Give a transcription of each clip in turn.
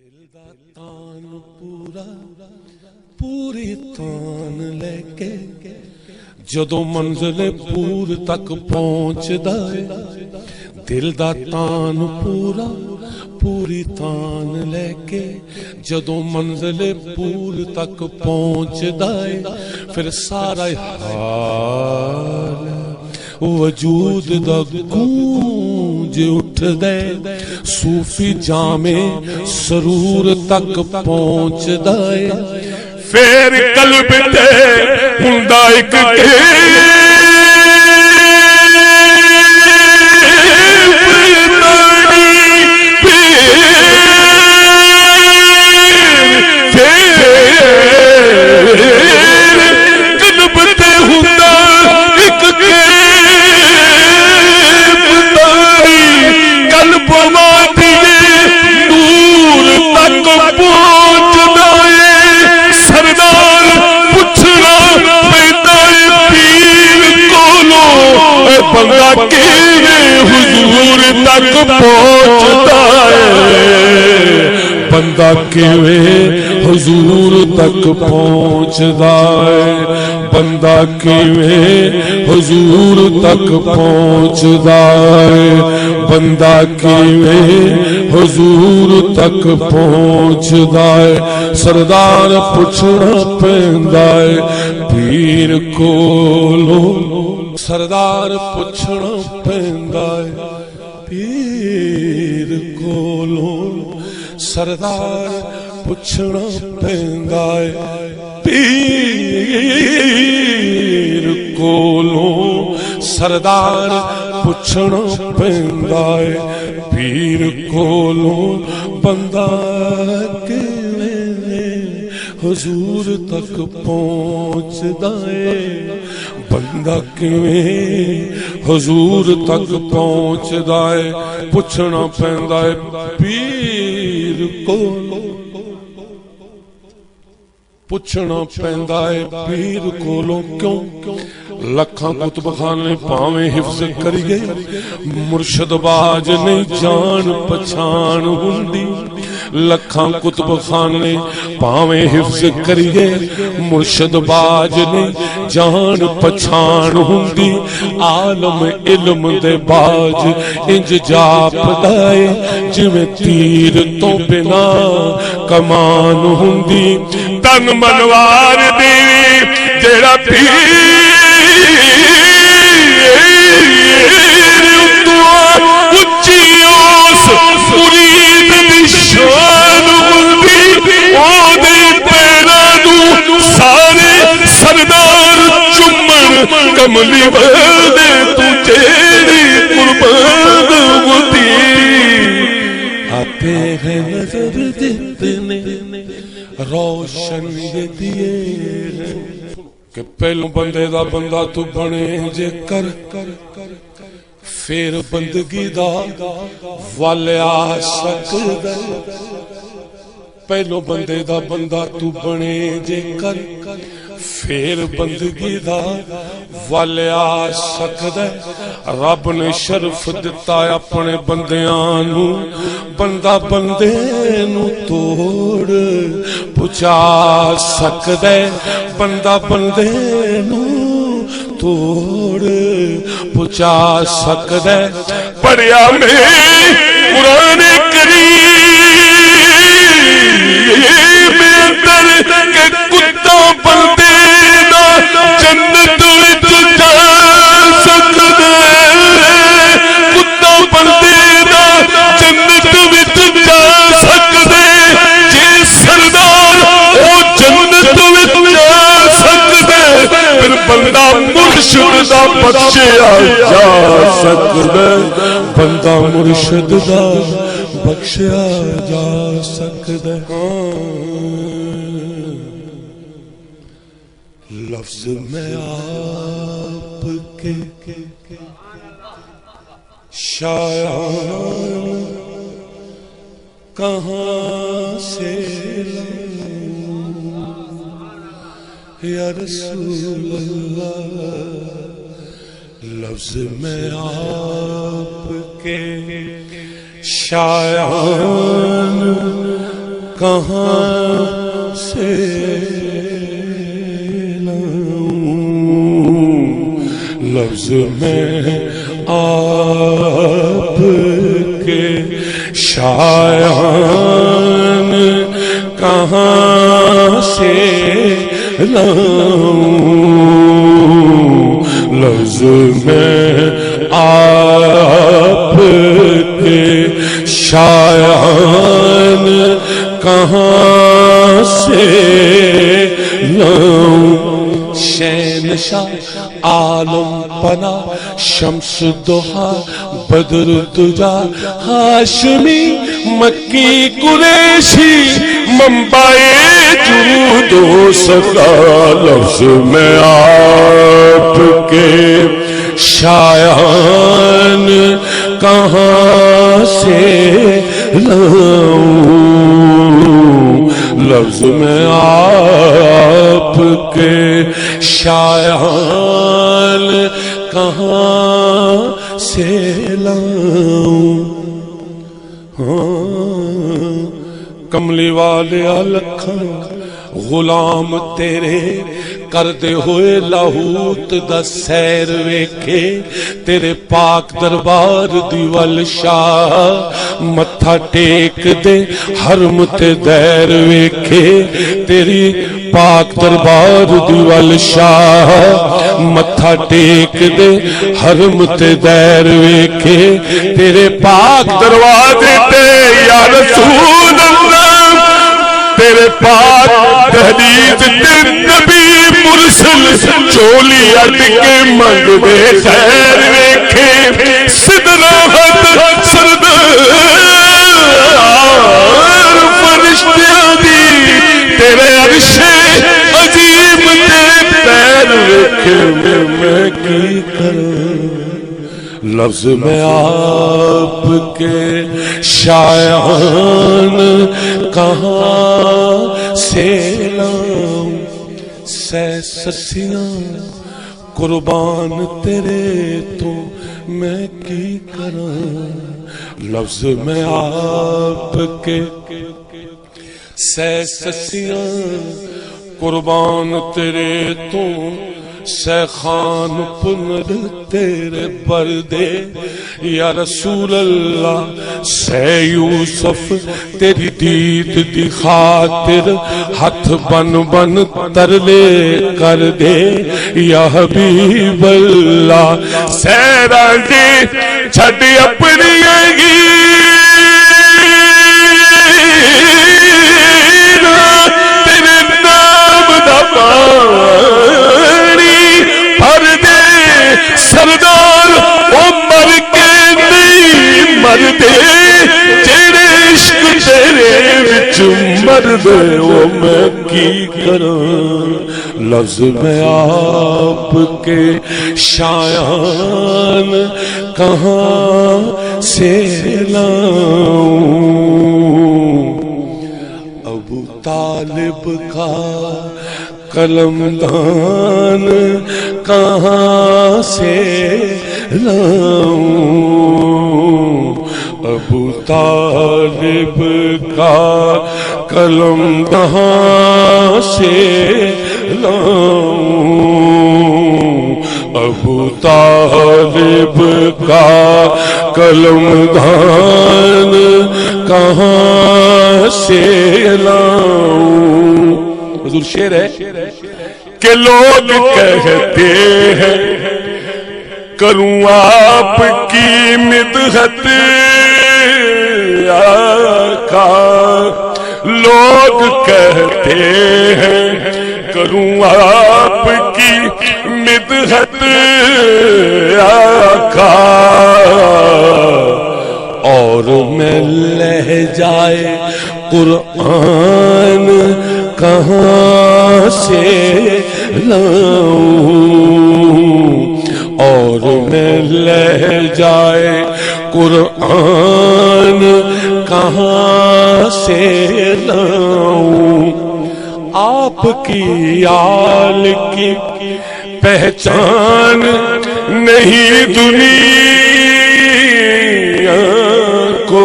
دل دا تان پورا پوری تان لے کے جدوں منزل پور تک پہنچدا ہے دل دا تان پورا پوری تان لے کے جدوں منزل پور تک پہنچدا ہے پھر سارا حال وجود دا گونج اٹھ دے صوفی جامع سرور تک پہنچ دائے پھر قلب تے ہوندا ایک بندہ کیویں حضور تک پہنچدا ہے بندہ کیویں حضور تک پہنچدا ہے بندہ کیویں حضور تک پہنچدا ہے سردار پوچھنا پیندا ہے پیر کولوں سردار پوچھنا پیندا ہے پیر کولوں سردار پوچھنا پیندا ہے پیر کولوں سردار پوچھنا پیندا ہے پیر کولوں بندہ کیویں حضور تک پہنچدا ہے بندہ کیویں حضور تک پہنچدا ہے پوچھنا پیندا ہے پیر کولوں پوچھنا پیندا ہے پیر کولوں کیوں لکھاں کتب خانے پاویں حفظ کریے مرشد باج نہیں جان پچھان ہوندی لکھاں کتب خانے پاویں حفظ کریے مرشد باج نہیں جان پچھان ہوندی عالم علم دے باج انج جاپدا ہے جویں تیر تو بنا کمان ہوندی تن منوار دی جیڑا پیر کملی بردے تو تیری قربان ہوتی آتے ہیں نظر جتنے روشن یہ دیے کہ پہلوں بندے دا بندہ تو بنے جے کر پھر بندگی دا والے آ سکدا پہلوں بندے دا بندہ تو بنے جے کر پھر بندگی دا والے آ سکدا رب نے شرف دتا ہے اپنے بندیاں نو بندہ بندے نو توڑ پہنچا سکدا بندہ بندے نو توڑ پہنچا سکدا پڑھیا میں قرآن کریم اندر کہ کتا بندے جنت وچ جا سکدا کتا بندے دا جنت وچ جا سکدا جے سردار او جنت وچ جا سکدا پھر بندہ مرشد دا بخشیا جا سکدا بندہ مرشد دا بخشیا جا سکدا لفظ میں آپ کے شایان کہاں سے لوں یا رسول اللہ لفظ میں آپ کے شایان کہاں سے لفظ میں آپ کے شایان کہاں سے لاؤں لفظ میں آپ کے شایان کہاں سے لاؤں شہنشاہ عالم پنا شمس دہا بدر دجا ہاشمی مکی قریشی منبع جود و سخا لفظ میں آپ کے شایان کہاں سے لاؤں لفظ میں آپ کے شایان کہاں سے لاؤں کملی والے لکھن غلام تیرے کردے ہوئے لاہوت دا سیر ویکھے تیرے پاک دربار دی ول شاہ متھا ٹیک دے حرم تے دیر ویکھے تیری پاک دربار دی ول شاہ متھا ٹیک دے حرم تے دیر ویکھے تیرے پاک دروازے تے یا رسول اللہ تیرے پاک دہلیز تے نبی مرسل چولی اٹ کے منگ دے خیر ویکھے صدراحت سردار فرشتیاں دی تیرے عرش عظیم تے پیر ویکھے میں کی کروں لفظ میں آپ کے شایان کہاں سے لاؤں سہ سسیاں قربان تیرے تو میں کی کراں لفظ میں آپ کے سہ سسیاں قربان تیرے تو سہ خان پنر تیرے بردے یا رسول اللہ سہ یوسف تیری دید دی خاطر ہاتھ بن بن ترلے کر دے یا حبیب اللہ سہ راجے چھڑ اپنی گی تیرے نام دا سردار وہ مر کے نہیں مردے جڑے عشق تیرے وچ مردے وہ میں کی کراں لفظ میں آپ کے شایان کہاں سے لاؤں ابو طالب کا قلم دان کہاں سے لاؤں ابو طالب کا قلم کہاں سے لاؤں ابو طالب کا قلم دان کہاں سے لاؤں حضور شعر ہے کہ لوگ کہتے ہیں کروں آپ کی مدحت آقا لوگ کہتے ہیں کروں آپ کی مدحت آقا اور میں لہجائے قرآن کہاں سے لاؤں اور میں لہجائے قرآن کہاں سے لاؤں آپ کی آل کی پہچان نہیں دنیا کو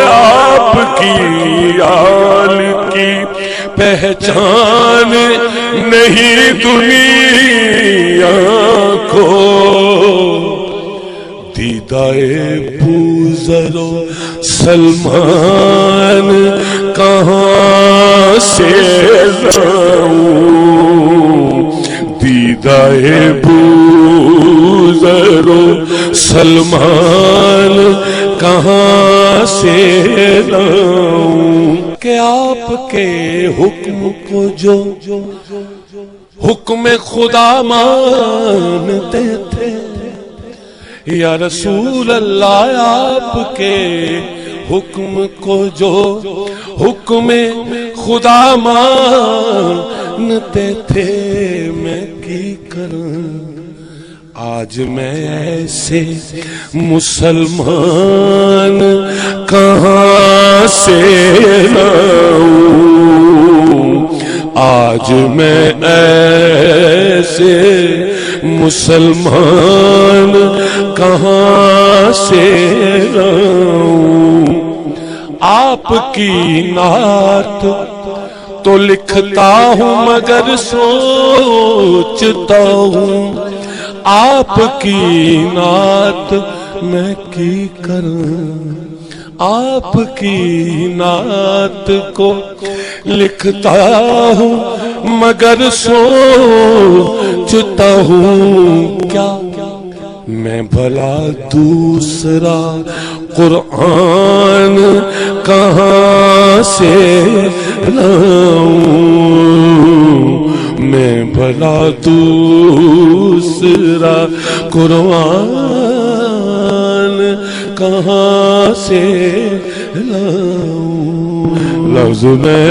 آپ کی آل کی پہچان نہیں دنیا کو، دیدائے بوذر و سلمان کہاں سے لاؤں، دیدائے بوذر و سلمان کہاں سے لاؤں، کہ آپ کے حکم کو جو حکم خدا مانتے تھے، یا رسول اللہ آپ کے حکم کو جو حکم خدا مانتے تھے، میں کی کروں آج میں ایسے مسلمان کہاں سے لاؤں، آج میں ایسے مسلمان کہاں سے لاؤں، آپ کی نعت تو لکھتا ہوں مگر سوچتا ہوں، آپ کی نعت میں کی کروں، آپ کی نعت کو لکھتا ہوں مگر سوچتا ہوں، کیا میں بھلا دوسرا قرآن کہاں سے لاؤں، میں بھلا دوسرا قرآن کہاں سے لاؤں، لفظ میں